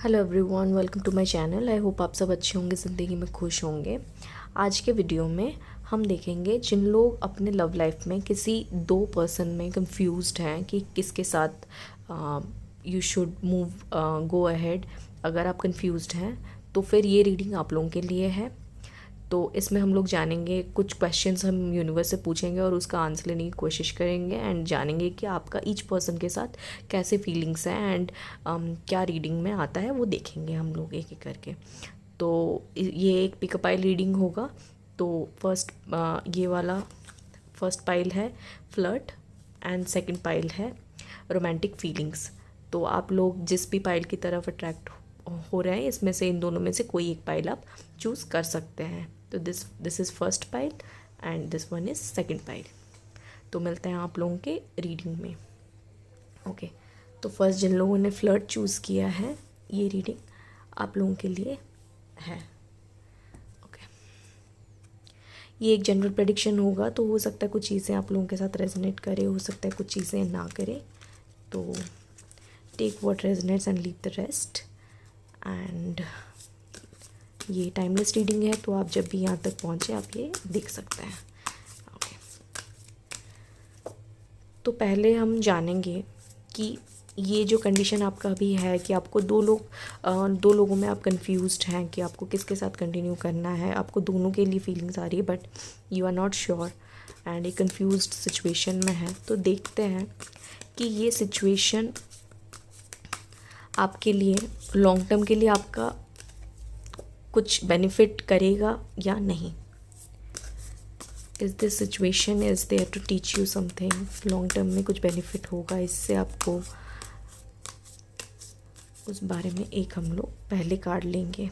Hello everyone, welcome to my channel. I hope आप सब अच्छे होंगे, ज़िंदगी में खुश होंगे। आज के वीडियो में हम देखेंगे जिन लोग अपने लव लाइफ में किसी दो पर्सन में कंफ्यूज्ड हैं कि किसके साथ you should move go ahead. अगर आप कंफ्यूज्ड हैं तो फिर ये रीडिंग आप लोगों के लिए है। तो इसमें हम लोग जानेंगे, कुछ क्वेश्चंस हम यूनिवर्स से पूछेंगे और उसका आंसर लेने की कोशिश करेंगे एंड जानेंगे कि आपका ईच पर्सन के साथ कैसे फीलिंग्स हैं एंड क्या रीडिंग में आता है वो देखेंगे हम लोग एक एक करके। तो ये एक पिकअप पाइल रीडिंग होगा। तो फर्स्ट ये वाला फर्स्ट पाइल है फ्लर्ट एंड सेकंड पाइल है रोमांटिक फीलिंग्स। तो आप लोग जिस भी पाइल की तरफ अट्रैक्ट हो रहे हैं, इसमें से इन दोनों में से कोई एक पाइल आप चूज़ कर सकते हैं। तो this is first pile and this one is second pile. तो मिलते हैं आप लोगों के रीडिंग में। ओके, तो फर्स्ट जिन लोगों ने फ्लर्ट चूज़ किया है, ये रीडिंग आप लोगों के लिए है। ओके, ये एक जनरल प्रेडिक्शन होगा, तो हो सकता है कुछ चीज़ें आप लोगों के साथ रेजोनेट करे, हो सकता है कुछ चीज़ें ना करे। तो take what resonates and leave the rest. And ये टाइमलेस रीडिंग है, तो आप जब भी यहाँ तक पहुँचे आप ये देख सकते हैं। ओके, तो पहले हम जानेंगे कि ये जो कंडीशन आपका अभी है कि आपको दो लोगों में आप कंफ्यूज्ड हैं कि आपको किसके साथ कंटिन्यू करना है। आपको दोनों के लिए फीलिंग्स आ रही है but you are not sure and एक कंफ्यूज्ड सिचुएशन में है। तो देखते हैं कि ये सिचुएशन आपके लिए लॉन्ग टर्म के लिए आपका कुछ बेनिफिट करेगा या नहीं। Is this situation is there to teach you something. Long term में कुछ बेनिफिट होगा इससे आपको, उस बारे में एक हम लोग पहले कार्ड लेंगे।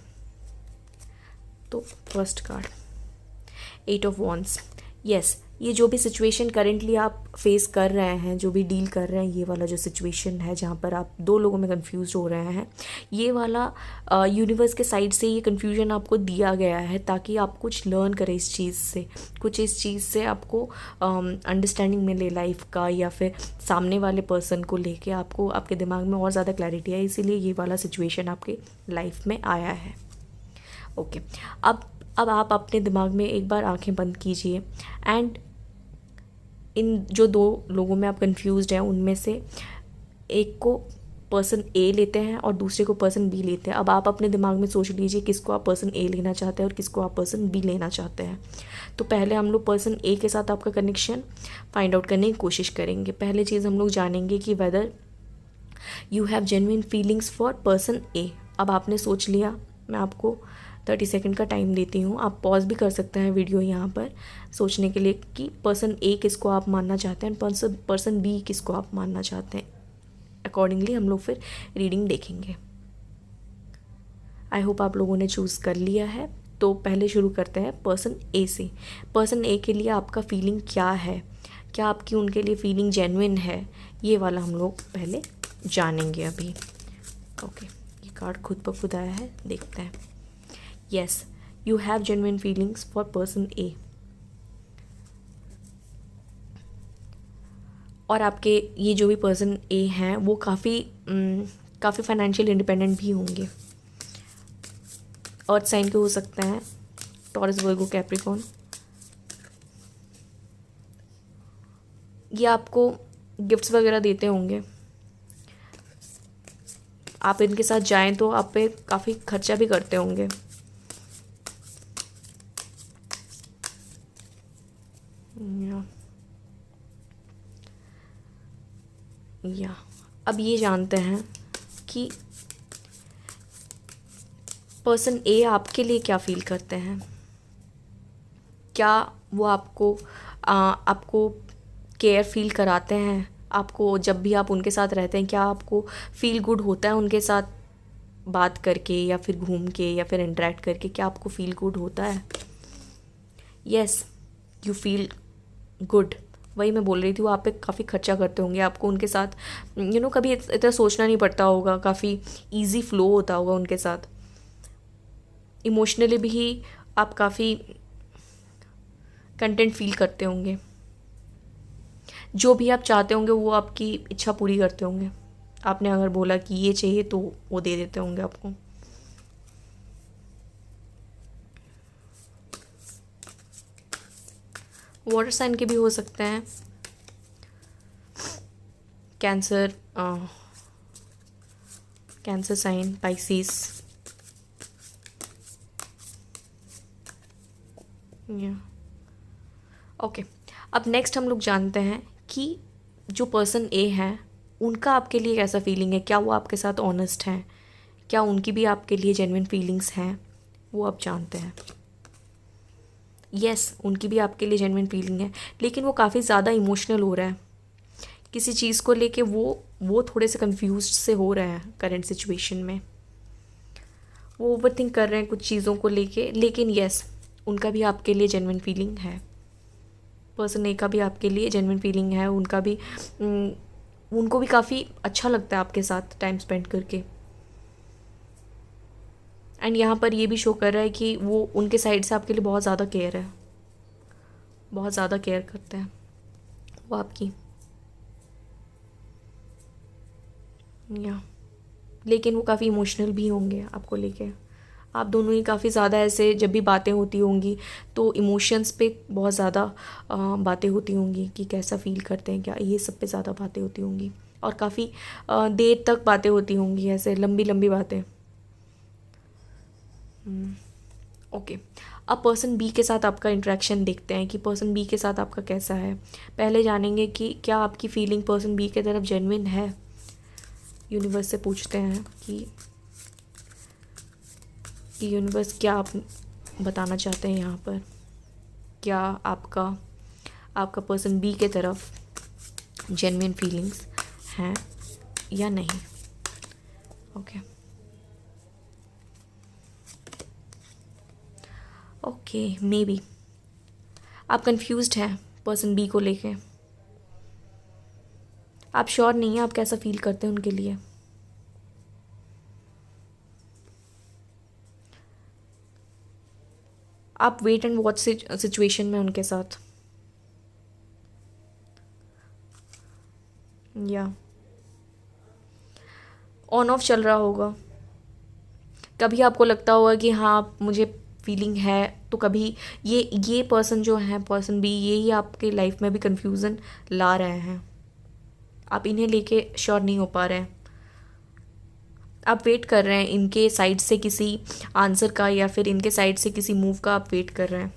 तो first card eight of wands. Yes, ये जो भी सिचुएशन करेंटली आप फेस कर रहे हैं, जो भी डील कर रहे हैं, ये वाला जो सिचुएशन है जहाँ पर आप दो लोगों में कंफ्यूज हो रहे हैं, ये वाला यूनिवर्स के साइड से ये कंफ्यूजन आपको दिया गया है ताकि आप कुछ लर्न करें इस चीज़ से, कुछ इस चीज़ से आपको अंडरस्टैंडिंग मिले लाइफ का, या फिर सामने वाले पर्सन को लेके आपको आपके दिमाग में और ज़्यादा क्लैरिटी है, इसीलिए ये वाला सिचुएशन आपके लाइफ में आया है। ओके, अब आप अपने दिमाग में एक बार आंखें बंद कीजिए एंड इन जो दो लोगों में आप कंफ्यूज्ड हैं उनमें से एक को पर्सन ए लेते हैं और दूसरे को पर्सन बी लेते हैं। अब आप अपने दिमाग में सोच लीजिए किसको आप पर्सन ए लेना चाहते हैं और किसको आप पर्सन बी लेना चाहते हैं। तो पहले हम लोग पर्सन ए के साथ आपका कनेक्शन फाइंड आउट करने की कोशिश करेंगे। पहले चीज़ हम लोग जानेंगे कि whether you have genuine feelings for person A. अब आपने सोच लिया, मैं आपको 30 सेकंड का टाइम देती हूँ। आप पॉज भी कर सकते हैं वीडियो यहाँ पर सोचने के लिए कि पर्सन ए किसको आप मानना चाहते हैं, पर्सन बी किसको आप मानना चाहते हैं। अकॉर्डिंगली हम लोग फिर रीडिंग देखेंगे। आई होप आप लोगों ने चूज़ कर लिया है। तो पहले शुरू करते हैं पर्सन ए से। पर्सन ए के लिए आपका फीलिंग क्या है, क्या आपकी उनके लिए फीलिंग जेन्युइन है, ये वाला हम लोग पहले जानेंगे अभी। ओके, ये कार्ड खुद ब खुद आया है, देखते हैं। Yes, you have genuine feelings for person A. और आपके ये जो भी पर्सन ए हैं वो काफ़ी फाइनेंशियल इंडिपेंडेंट भी होंगे। अर्थ साइन के हो सकते हैं, टॉरस, वर्गो, कैप्रिकॉर्न। ये आपको गिफ्ट्स वगैरह देते होंगे। आप इनके साथ जाएं तो आप पे काफ़ी खर्चा भी करते होंगे। या अब ये जानते हैं कि पर्सन ए आपके लिए क्या फील करते हैं। क्या वो आपको केयर फील कराते हैं? आपको जब भी आप उनके साथ रहते हैं, क्या आपको फील गुड होता है उनके साथ बात करके या फिर घूम के या फिर इंटरेक्ट करके? क्या आपको फील गुड होता है? Yes, you feel good. वही मैं बोल रही थी, वो आप पे काफ़ी खर्चा करते होंगे। आपको उनके साथ कभी इतना सोचना नहीं पड़ता होगा, काफ़ी इजी फ्लो होता होगा उनके साथ। इमोशनली भी आप काफ़ी कंटेंट फील करते होंगे। जो भी आप चाहते होंगे वो आपकी इच्छा पूरी करते होंगे। आपने अगर बोला कि ये चाहिए तो वो दे देते होंगे आपको। वाटर साइन के भी हो सकते हैं, कैंसर, कैंसर साइन, पाइसिस। या ओके, अब नेक्स्ट हम लोग जानते हैं कि जो पर्सन ए है उनका आपके लिए कैसा फीलिंग है, क्या वो आपके साथ ऑनेस्ट हैं, क्या उनकी भी आपके लिए जेन्युइन फीलिंग्स हैं, वो आप जानते हैं। यस, उनकी भी आपके लिए जेन्युइन फीलिंग है, लेकिन वो काफ़ी ज़्यादा इमोशनल हो रहा है किसी चीज़ को लेके। वो थोड़े से कंफ्यूज्ड से हो रहे हैं करंट सिचुएशन में, वो ओवरथिंक कर रहे हैं कुछ चीज़ों को लेके, लेकिन यस, उनका भी आपके लिए जेन्युइन फीलिंग है। पर्सन ए का भी आपके लिए जेन्युइन फीलिंग है, उनका भी उनको भी काफ़ी अच्छा लगता है आपके साथ टाइम स्पेंड करके। एंड यहाँ पर ये भी शो कर रहा है कि वो उनके साइड से आपके लिए बहुत ज़्यादा केयर है, बहुत ज़्यादा केयर करते हैं वो आपकी। या लेकिन वो काफ़ी इमोशनल भी होंगे आपको लेके। आप दोनों ही काफ़ी ज़्यादा ऐसे जब भी बातें होती होंगी तो इमोशंस पे बहुत ज़्यादा बातें होती होंगी कि कैसा फील करते हैं, क्या ये सब पे ज़्यादा बातें होती होंगी, और काफ़ी देर तक बातें होती होंगी, ऐसे लंबी लंबी बातें। ओके, अब पर्सन बी के साथ आपका इंटरेक्शन देखते हैं कि पर्सन बी के साथ आपका कैसा है। पहले जानेंगे कि क्या आपकी फीलिंग पर्सन बी के तरफ जेन्युइन है। यूनिवर्स से पूछते हैं कि यूनिवर्स क्या आप बताना चाहते हैं यहाँ पर, क्या आपका पर्सन बी के तरफ जेन्युइन फीलिंग्स हैं या नहीं। ओके, मे बी आप कंफ्यूज्ड हैं पर्सन बी को लेके, आप श्योर नहीं हैं आप कैसा फील करते हैं उनके लिए। आप वेट एंड वॉच सिचुएशन में उनके साथ। या ऑन ऑफ चल रहा होगा, कभी आपको लगता होगा कि हाँ मुझे फीलिंग है, तो कभी ये पर्सन जो है, पर्सन बी, ये ही आपके लाइफ में भी कंफ्यूजन ला रहे हैं, आप इन्हें लेके श्योर नहीं हो पा रहे हैं। आप वेट कर रहे हैं इनके साइड से किसी आंसर का, या फिर इनके साइड से किसी मूव का आप वेट कर रहे हैं।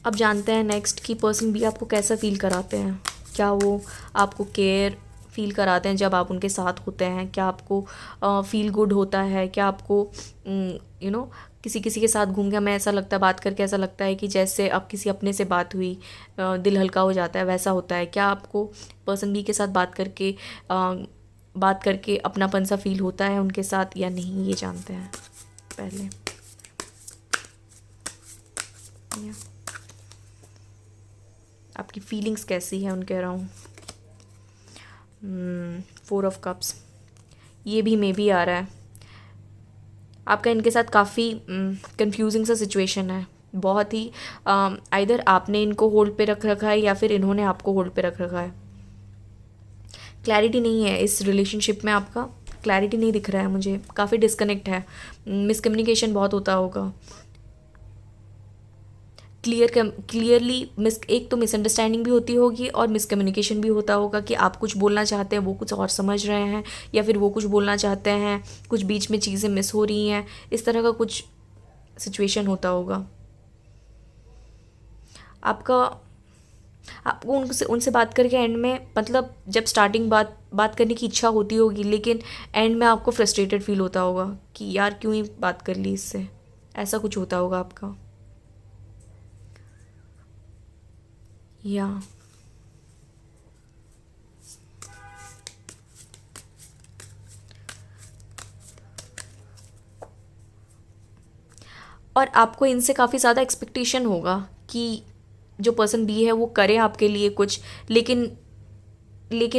अब जानते हैं नेक्स्ट कि पर्सन बी आपको कैसा फील कराते हैं। क्या वो आपको केयर फील कराते हैं जब आप उनके साथ होते हैं, क्या आपको फील गुड होता है, क्या आपको किसी किसी के साथ घूम के हमें ऐसा लगता है, बात करके ऐसा लगता है कि जैसे अब किसी अपने से बात हुई, दिल हल्का हो जाता है, वैसा होता है। क्या आपको पर्सन बी के साथ बात करके अपनापन सा फील होता है उनके साथ या नहीं, ये जानते हैं पहले। आपकी फीलिंग्स कैसी है उनके अराउंड। 4 ऑफ कप्स, ये भी मे बी आ रहा है। आपका इनके साथ काफ़ी कंफ्यूजिंग सा सिचुएशन है, बहुत ही आइदर आपने इनको होल्ड पे रख रखा है या फिर इन्होंने आपको होल्ड पे रख रखा है। क्लैरिटी नहीं है इस रिलेशनशिप में, आपका क्लैरिटी नहीं दिख रहा है मुझे, काफ़ी डिस्कनेक्ट है, मिसकम्युनिकेशन बहुत होता होगा। क्लियरली एक तो मिसअंडरस्टैंडिंग भी होती होगी और मिसकम्युनिकेशन भी होता होगा कि आप कुछ बोलना चाहते हैं, वो कुछ और समझ रहे हैं, या फिर वो कुछ बोलना चाहते हैं, कुछ बीच में चीज़ें मिस हो रही हैं, इस तरह का कुछ सिचुएशन होता होगा। आपको उनसे बात करके एंड में, मतलब जब स्टार्टिंग बात करने की इच्छा होती होगी, लेकिन एंड में आपको फ्रस्ट्रेटेड फील होता होगा कि यार क्यों ही बात कर ली इससे, ऐसा कुछ होता होगा आपका। या और आपको इनसे काफ़ी ज़्यादा एक्सपेक्टेशन होगा कि जो पर्सन बी है वो करे आपके लिए कुछ, लेकिन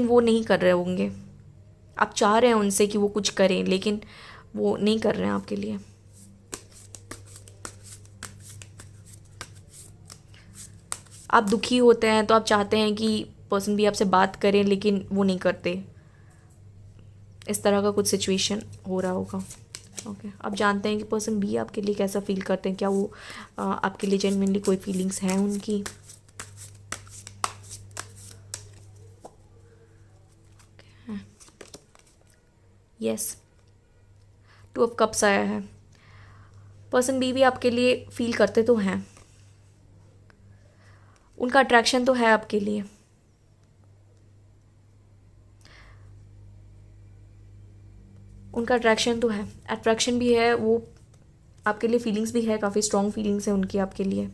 वो नहीं कर रहे होंगे। आप चाह रहे हैं उनसे कि वो कुछ करें, लेकिन वो नहीं कर रहे हैं आपके लिए। आप दुखी होते हैं तो आप चाहते हैं कि पर्सन भी आपसे बात करें, लेकिन वो नहीं करते। इस तरह का कुछ सिचुएशन हो रहा होगा। ओके, आप जानते हैं कि पर्सन बी आपके लिए कैसा फील करते हैं, क्या वो आपके लिए जेन्युइनली कोई फीलिंग्स हैं उनकी। यस, 2 ऑफ कप्स आया है। पर्सन बी भी आपके लिए फील करते तो हैं, उनका अट्रैक्शन तो है आपके लिए। उनका अट्रैक्शन तो है, अट्रैक्शन भी है, वो आपके लिए फीलिंग्स भी है, काफ़ी स्ट्रॉन्ग फीलिंग्स है उनकी आपके लिए।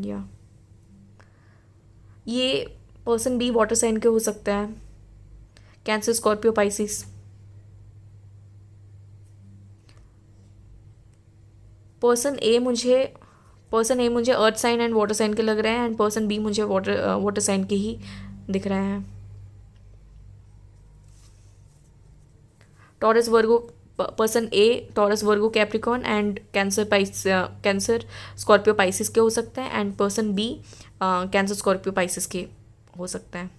या ये पर्सन बी वाटर साइन के हो सकता है, Cancer, Scorpio, Pisces. Person A मुझे earth sign and water sign के लग रहे हैं, एंड पर्सन बी मुझे वाटर साइन के ही दिख रहे हैं। Taurus Virgo, person A Taurus Virgo Capricorn and Cancer Scorpio Pisces के हो सकते हैं, and person B Cancer Scorpio Pisces के हो सकते हैं,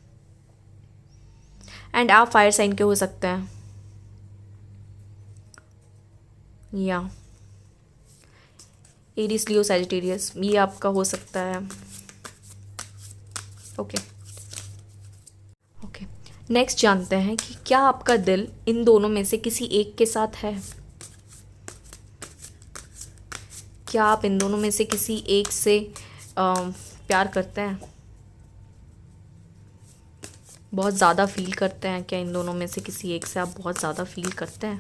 एंड आप फायर साइन के हो सकते हैं। या एरीज, लियो, सैजिटेरियस, ये आपका हो सकता है। ओके, नेक्स्ट जानते हैं कि क्या आपका दिल इन दोनों में से किसी एक के साथ है। क्या आप इन दोनों में से किसी एक से प्यार करते हैं, बहुत ज़्यादा फील करते हैं? क्या इन दोनों में से किसी एक से आप बहुत ज़्यादा फील करते हैं?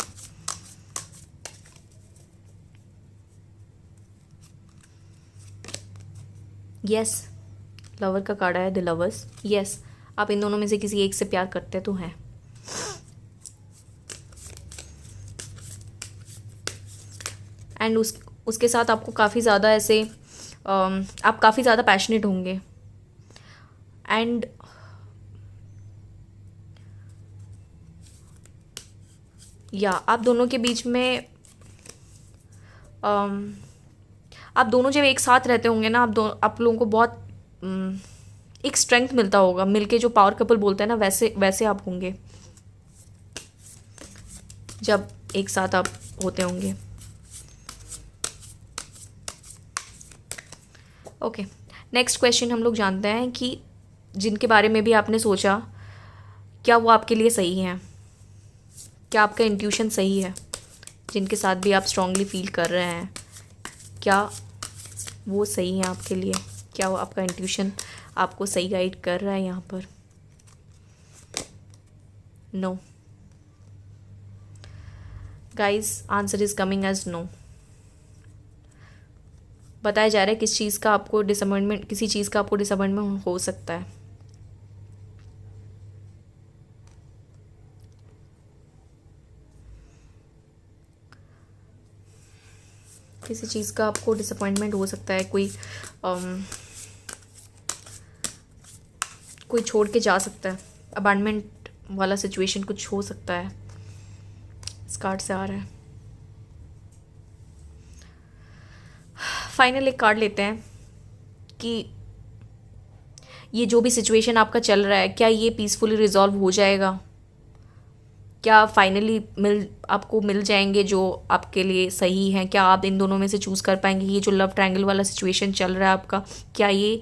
यस, लवर का कार्ड है, द लवर्स। यस, आप इन दोनों में से किसी एक से प्यार करते तो हैं। एंड उसके साथ आपको काफ़ी ज़्यादा ऐसे आप काफ़ी ज़्यादा पैशनेट होंगे, एंड या आप दोनों के बीच में आप दोनों जब एक साथ रहते होंगे ना, आप लोगों को बहुत एक स्ट्रेंथ मिलता होगा, मिलके जो पावर कपल बोलते हैं ना, वैसे आप होंगे जब एक साथ आप होते होंगे। ओके, नेक्स्ट क्वेश्चन हम लोग जानते हैं कि जिनके बारे में भी आपने सोचा, क्या वो आपके लिए सही हैं? क्या आपका इंट्यूशन सही है? जिनके साथ भी आप स्ट्रांगली फील कर रहे हैं, क्या वो सही हैं आपके लिए? क्या वो आपका इंट्यूशन आपको सही गाइड कर रहा है यहाँ पर? No guys, answer is coming as no. बताया जा रहा है किसी चीज़ का आपको डिसअपॉइंटमेंट हो सकता है। किसी चीज़ का आपको डिसअपॉइंटमेंट हो सकता है, कोई छोड़ के जा सकता है, अबैंडनमेंट वाला सिचुएशन कुछ हो सकता है, इस कार्ड से आ रहा है। फाइनल एक कार्ड लेते हैं कि ये जो भी सिचुएशन आपका चल रहा है, क्या ये पीसफुली रिजॉल्व हो जाएगा? क्या फाइनली आपको मिल जाएंगे जो आपके लिए सही हैं? क्या आप इन दोनों में से चूज़ कर पाएंगे? ये जो लव ट्रायंगल वाला सिचुएशन चल रहा है आपका, क्या ये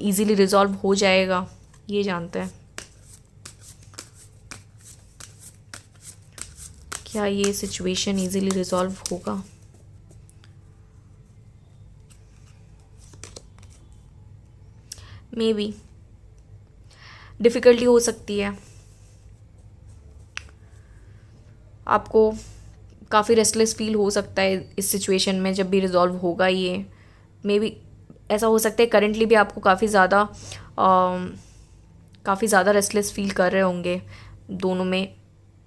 इजीली रिजॉल्व हो जाएगा? ये जानते हैं, क्या ये सिचुएशन इजीली रिजॉल्व होगा? मे बी डिफ़िकल्टी हो सकती है, आपको काफ़ी रेस्टलेस फील हो सकता है इस सिचुएशन में जब भी रिजॉल्व होगा ये। मे बी ऐसा हो सकता है करेंटली भी आपको काफ़ी ज़्यादा रेस्टलेस फील कर रहे होंगे, दोनों में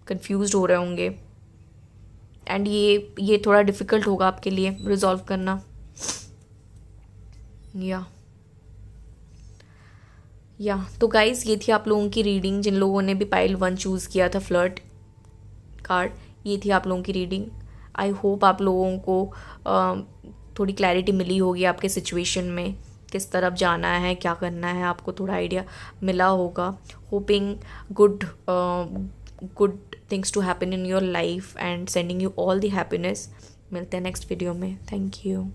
कंफ्यूज्ड हो रहे होंगे, एंड ये थोड़ा डिफ़िकल्ट होगा आपके लिए रिजॉल्व करना। या तो गाइज़, ये थी आप लोगों की रीडिंग। जिन लोगों ने भी पाइल 1 चूज़ किया था, फ्लर्ट कार्ड, ये थी आप लोगों की रीडिंग। आई होप आप लोगों को थोड़ी क्लैरिटी मिली होगी आपके सिचुएशन में, किस तरफ जाना है, क्या करना है, आपको थोड़ा आइडिया मिला होगा। Hoping good things to happen in your life and sending you all the happiness. मिलते हैं नेक्स्ट वीडियो में। Thank you.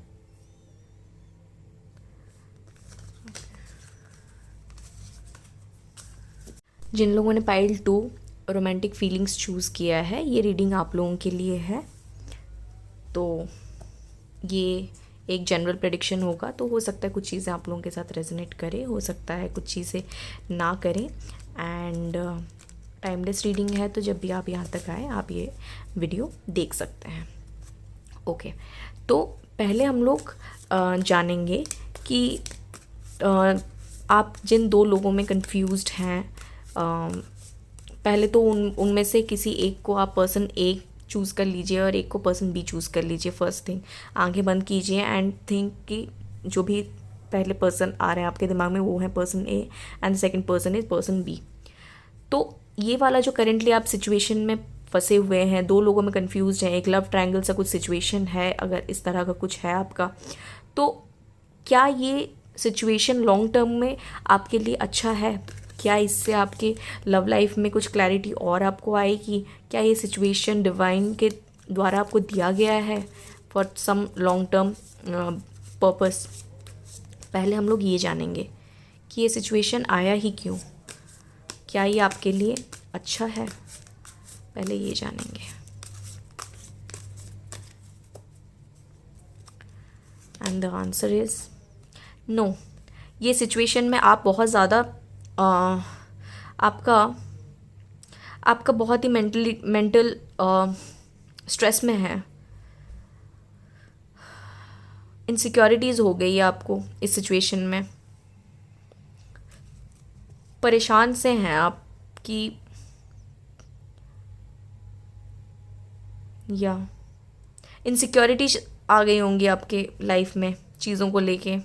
जिन लोगों ने पाइल 2 रोमांटिक फीलिंग्स चूज़ किया है, ये रीडिंग आप लोगों के लिए है। तो ये एक जनरल प्रेडिक्शन होगा, तो हो सकता है कुछ चीज़ें आप लोगों के साथ रेजोनेट करे, हो सकता है कुछ चीज़ें ना करें। एंड टाइमलेस रीडिंग है, तो जब भी आप यहाँ तक आए आप ये वीडियो देख सकते हैं। ओके, तो पहले हम लोग जानेंगे कि आप जिन 2 लोगों में कंफ्यूज्ड हैं, पहले तो उनमें से किसी एक को आप पर्सन ए चूज़ कर लीजिए और एक को पर्सन बी चूज़ कर लीजिए। फर्स्ट थिंग, आंखें बंद कीजिए एंड थिंक कि जो भी पहले पर्सन आ रहे हैं आपके दिमाग में वो है person A and the second person is person B. तो ये वाला जो करेंटली आप सिचुएशन में फंसे हुए हैं, 2 लोगों में कंफ्यूज हैं, एक लव ट्रायंगल सा कुछ सिचुएशन है, अगर इस तरह का कुछ है आपका, तो क्या ये सिचुएशन लॉन्ग टर्म में आपके लिए अच्छा है? क्या इससे आपके लव लाइफ में कुछ क्लैरिटी और आपको आएगी? क्या ये सिचुएशन डिवाइन के द्वारा आपको दिया गया है for some long term purpose? पहले हम लोग ये जानेंगे कि ये सिचुएशन आया ही क्यों, क्या ये आपके लिए अच्छा है, पहले ये जानेंगे। And the answer is no. ये सिचुएशन में आप बहुत ज़्यादा आपका बहुत ही मेंटल स्ट्रेस में है, इनसिक्योरिटीज़ हो गई है आपको इस सिचुएशन में, परेशान से हैं आप कि या इनसिक्योरिटीज आ गई होंगी आपके लाइफ में चीज़ों को लेके।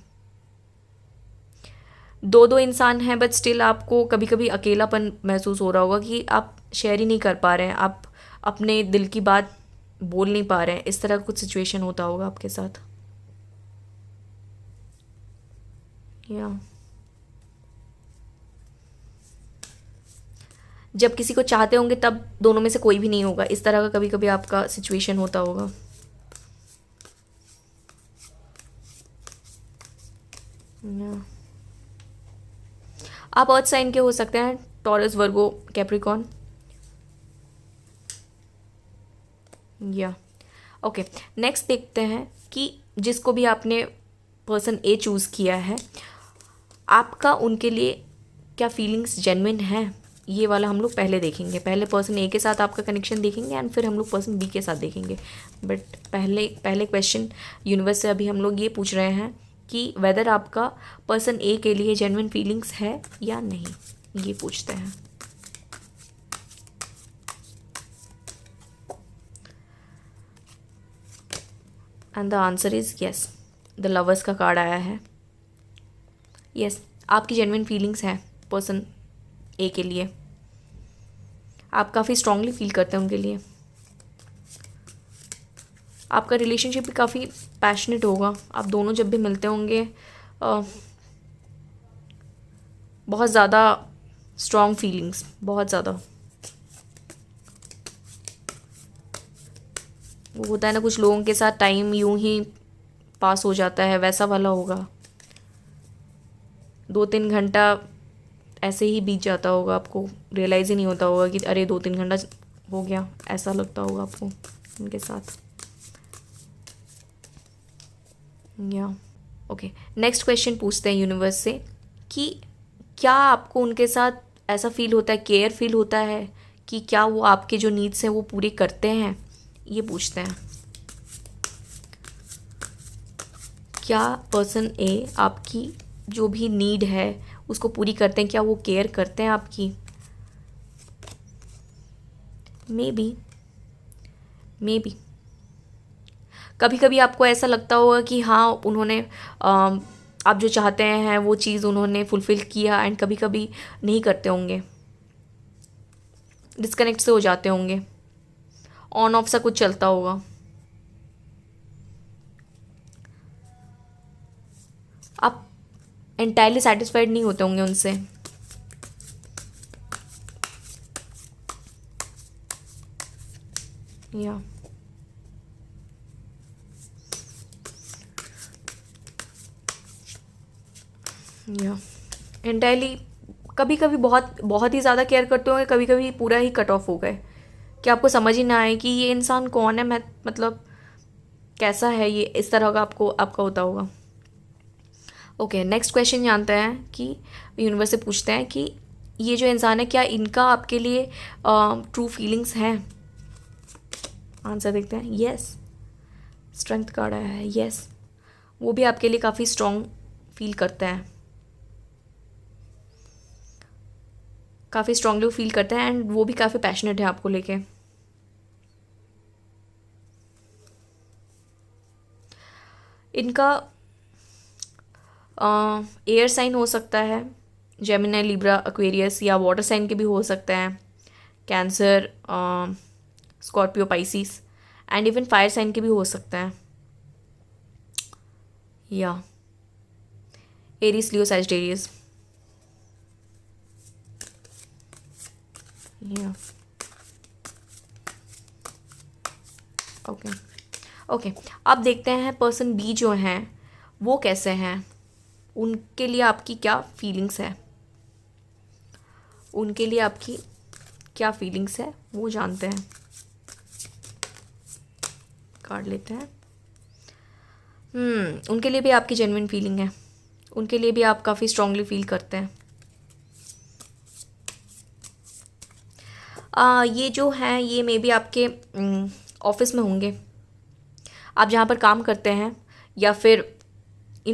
2 इंसान हैं बट स्टिल आपको कभी कभी अकेलापन महसूस हो रहा होगा कि आप शेयर ही नहीं कर पा रहे हैं, आप अपने दिल की बात बोल नहीं पा रहे हैं। इस तरह का कुछ सिचुएशन होता होगा आपके साथ। या जब किसी को चाहते होंगे तब दोनों में से कोई भी नहीं होगा, इस तरह का कभी कभी आपका सिचुएशन होता होगा। आप अर्थ साइन के हो सकते हैं, टॉरस, वर्गो, कैप्रिकॉर्न। या ओके, नेक्स्ट देखते हैं कि जिसको भी आपने पर्सन ए चूज़ किया है, आपका उनके लिए क्या फीलिंग्स जेन्युइन है, ये वाला हम लोग पहले देखेंगे। पहले पर्सन ए के साथ आपका कनेक्शन देखेंगे एंड फिर हम लोग पर्सन बी के साथ देखेंगे। बट पहले क्वेश्चन यूनिवर्स से अभी हम लोग ये पूछ रहे हैं कि वेदर आपका पर्सन ए के लिए जेन्युइन फीलिंग्स है या नहीं, ये पूछते हैं। And the answer is yes. The lovers का कार्ड आया है। यस, आपकी जेन्युइन फीलिंग्स है पर्सन ए के लिए, आप काफ़ी स्ट्रांगली फील करते हैं उनके लिए। आपका रिलेशनशिप भी काफ़ी पैशनेट होगा, आप दोनों जब भी मिलते होंगे बहुत ज़्यादा स्ट्रॉन्ग फीलिंग्स, बहुत ज़्यादा। वो होता है ना कुछ लोगों के साथ टाइम यूं ही पास हो जाता है, वैसा वाला होगा। 2-3 घंटा ऐसे ही बीत जाता होगा, आपको रियलाइज़ ही नहीं होता होगा कि अरे 2-3 घंटा हो गया, ऐसा लगता होगा आपको उनके साथ। या ओके, नेक्स्ट क्वेश्चन पूछते हैं यूनिवर्स से कि क्या आपको उनके साथ ऐसा फील होता है, केयर फील होता है कि क्या वो आपके जो नीड्स हैं वो पूरे करते हैं, ये पूछते हैं। क्या पर्सन ए आपकी जो भी नीड है उसको पूरी करते हैं, क्या वो केयर करते हैं आपकी? मे बी कभी कभी आपको ऐसा लगता होगा कि हाँ उन्होंने आप जो चाहते हैं वो चीज़ उन्होंने फुलफ़िल किया, एंड कभी कभी नहीं करते होंगे, डिस्कनेक्ट से हो जाते होंगे, ऑन ऑफ सा कुछ चलता होगा। आप एंटायरली सेटिस्फाइड नहीं होते होंगे उनसे। या एंटायरली कभी कभी बहुत बहुत ही ज़्यादा केयर करते होंगे, कभी कभी पूरा ही कट ऑफ हो गए कि आपको समझ ही ना आए कि ये इंसान कौन है, मैं मतलब कैसा है ये, इस तरह का आपका होता होगा। ओके, नेक्स्ट क्वेश्चन जानते हैं कि यूनिवर्स से पूछते हैं कि ये जो इंसान है क्या इनका आपके लिए ट्रू फीलिंग्स हैं। आंसर देखते हैं। यस, स्ट्रेंथ कार्ड आया है। यस, वो भी आपके लिए काफ़ी स्ट्रॉन्ग फील करते हैं, काफ़ी स्ट्रांगली फील करते हैं एंड वो भी काफ़ी पैशनेट है आपको लेके। इनका एयर साइन हो सकता है, जेमिनी, लिब्रा, एक्वेरियस, या वाटर साइन के भी हो सकते हैं, Cancer, Scorpio, Pisces, and even fire sign के भी हो सकते हैं, या एरीज, लियो, सैजिटेरियस। या ओके ओके, अब देखते हैं पर्सन बी जो हैं वो कैसे हैं, उनके लिए आपकी क्या फीलिंग्स है, उनके लिए आपकी क्या फीलिंग्स है वो जानते हैं। कार्ड लेते हैं। उनके लिए भी आपकी जेन्युइन फीलिंग है, उनके लिए भी आप काफ़ी स्ट्रांगली फील करते हैं। ये जो हैं ये मे बी आपके ऑफिस में होंगे, आप जहाँ पर काम करते हैं, या फिर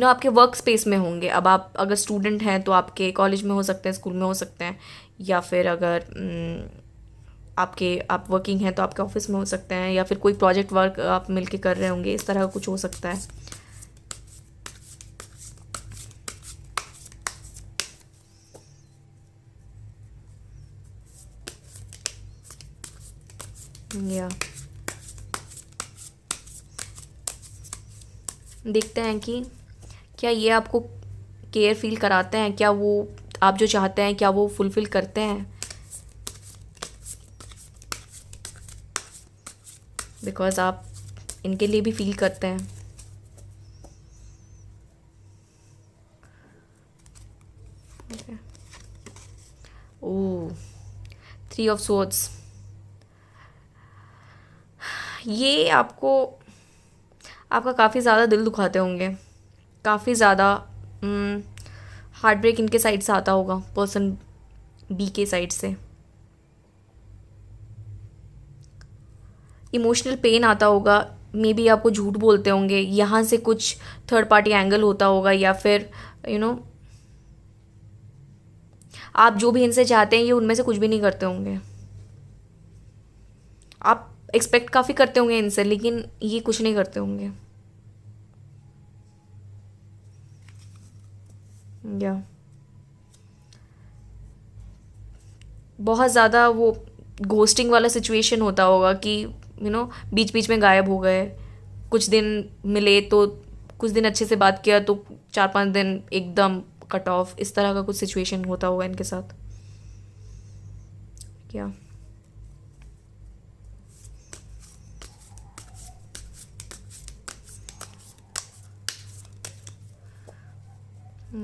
आपके वर्क स्पेस में होंगे। अब आप अगर स्टूडेंट हैं तो आपके कॉलेज में हो सकते हैं, स्कूल में हो सकते हैं, या फिर अगर आप वर्किंग हैं तो आपके ऑफिस में हो सकते हैं, या फिर कोई प्रोजेक्ट वर्क आप मिलके कर रहे होंगे, इस तरह का कुछ हो सकता है। या देखते हैं कि क्या ये आपको केयर फील कराते हैं, क्या वो आप जो चाहते हैं क्या वो फुलफिल करते हैं, बिकॉज आप इनके लिए भी फील करते हैं। ओह, 3 ऑफ स्वॉर्ड्स। ये आपका काफ़ी ज़्यादा दिल दुखाते होंगे, काफ़ी ज़्यादा हार्ट ब्रेक इनके साइड से आता होगा, पर्सन बी के साइड से इमोशनल पेन आता होगा, मे बी आपको झूठ बोलते होंगे, यहाँ से कुछ थर्ड पार्टी एंगल होता होगा, या फिर आप जो भी इनसे चाहते हैं ये उनमें से कुछ भी नहीं करते होंगे। आप एक्सपेक्ट काफ़ी करते होंगे इनसे, लेकिन ये कुछ नहीं करते होंगे। या बहुत ज़्यादा वो घोस्टिंग वाला सिचुएशन होता होगा कि बीच बीच में गायब हो गए, कुछ दिन मिले तो कुछ दिन अच्छे से बात किया तो 4-5 दिन एकदम कट ऑफ, इस तरह का कुछ सिचुएशन होता होगा इनके साथ। क्या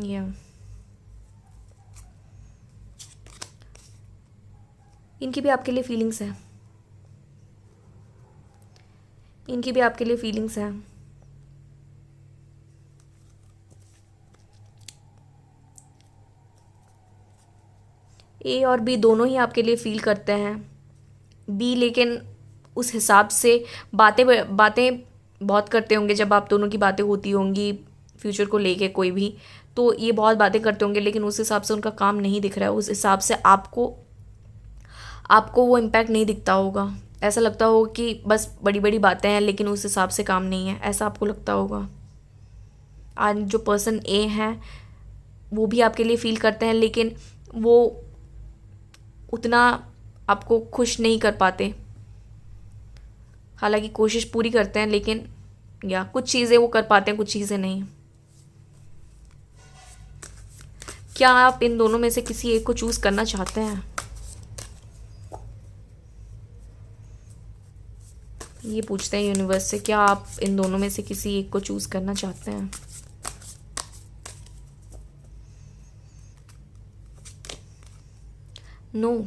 या इनकी भी आपके लिए फीलिंग्स है, इनकी भी आपके लिए फीलिंग्स हैं। ए और बी दोनों ही आपके लिए फील करते हैं। बी लेकिन उस हिसाब से बातें बातें बहुत करते होंगे, जब आप दोनों की बातें होती होंगी फ्यूचर को लेके कोई भी, तो ये बहुत बातें करते होंगे, लेकिन उस हिसाब से उनका काम नहीं दिख रहा है, उस हिसाब से आपको वो इम्पैक्ट नहीं दिखता होगा। ऐसा लगता होगा कि बस बड़ी बड़ी बातें हैं लेकिन उस हिसाब से काम नहीं है, ऐसा आपको लगता होगा। आज जो पर्सन ए हैं वो भी आपके लिए फील करते हैं, लेकिन वो उतना आपको खुश नहीं कर पाते, हालांकि कोशिश पूरी करते हैं, लेकिन या कुछ चीज़ें वो कर पाते हैं, कुछ चीज़ें नहीं। क्या आप इन दोनों में से किसी एक को चूज़ करना चाहते हैं? ये पूछते हैं यूनिवर्स से, क्या आप इन दोनों में से किसी एक को चूज़ करना चाहते हैं? नो,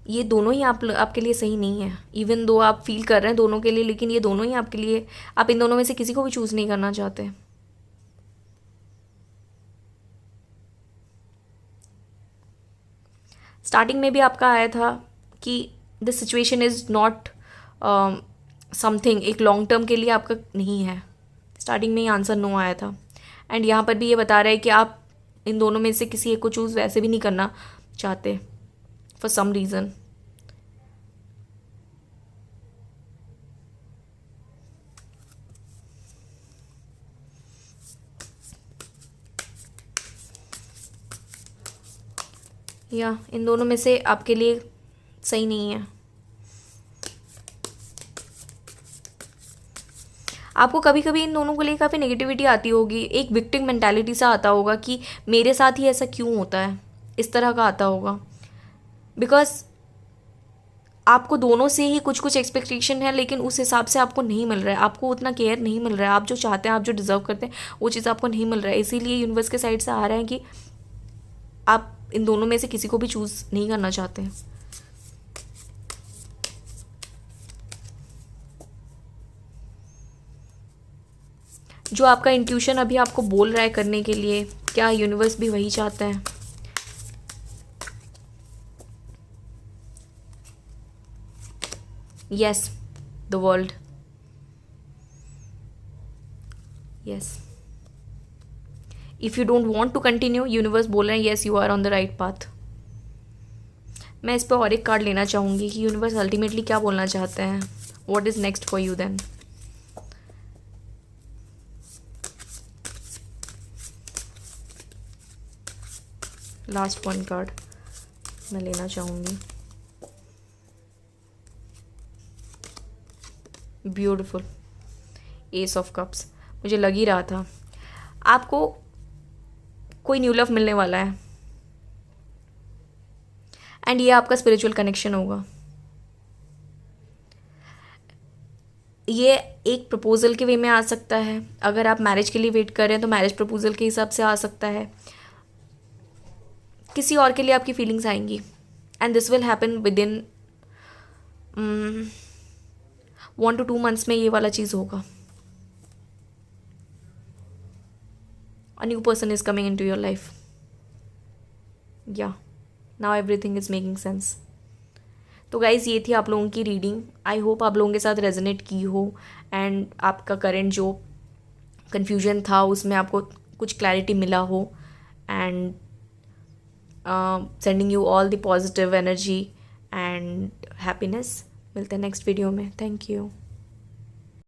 ये दोनों ही आपके लिए सही नहीं है। इवन दो आप फील कर रहे हैं दोनों के लिए, लेकिन ये दोनों ही आपके लिए, आप इन दोनों में से किसी को भी चूज़ नहीं करना चाहते। स्टार्टिंग में भी आपका आया था कि this situation is not something, एक लॉन्ग टर्म के लिए आपका नहीं है। स्टार्टिंग में ही आंसर नो आया था। एंड यहाँ पर भी ये बता रहा है कि आप इन दोनों में से किसी एक को चूज़ वैसे भी नहीं करना चाहते फॉर सम रीज़न। या इन दोनों में से आपके लिए सही नहीं है। आपको कभी कभी इन दोनों को लेकर काफ़ी नेगेटिविटी आती होगी, एक विक्टिम मेंटालिटी सा आता होगा कि मेरे साथ ही ऐसा क्यों होता है, इस तरह का आता होगा। बिकॉज आपको दोनों से ही कुछ कुछ एक्सपेक्टेशन है, लेकिन उस हिसाब से आपको नहीं मिल रहा है, आपको उतना केयर नहीं मिल रहा है, आप जो चाहते हैं, आप जो डिज़र्व करते हैं, वो चीज़ आपको नहीं मिल रहा है। इसीलिए यूनिवर्स के साइड से आ रहा है कि आप इन दोनों में से किसी को भी चूज़ नहीं करना चाहते हैं। जो आपका इंट्यूशन अभी आपको बोल रहा है करने के लिए, क्या यूनिवर्स भी वही चाहते हैं? Yes, the world. Yes, if you don't want to continue, universe बोल रहे हैं yes you are on the right path. मैं इस पर और एक कार्ड लेना चाहूँगी कि यूनिवर्स अल्टीमेटली क्या बोलना चाहते हैं। What is next for you then? Last one card मैं लेना चाहूँगी। Beautiful, ace of cups. मुझे लग ही रहा था आपको कोई न्यू लव मिलने वाला है, एंड ये आपका स्पिरिचुअल कनेक्शन होगा। ये एक प्रपोजल के वे में आ सकता है, अगर आप मैरिज के लिए वेट कर रहे हैं तो मैरिज प्रपोजल के हिसाब से आ सकता है। किसी और के लिए आपकी फीलिंग्स आएंगी, and this will happen with in 1 to 2 months में। ये वाला चीज़ होगा। A new person is coming into your life. Yeah, now everything is making sense. तो गाइज़ ये थी आप लोगों की रीडिंग। आई होप आप लोगों के साथ रेजोनेट की हो, एंड आपका करंट जो कन्फ्यूजन था उसमें आपको कुछ क्लैरिटी मिला हो, and sending you all the positive energy and happiness. मिलते हैं नेक्स्ट वीडियो में। Thank you.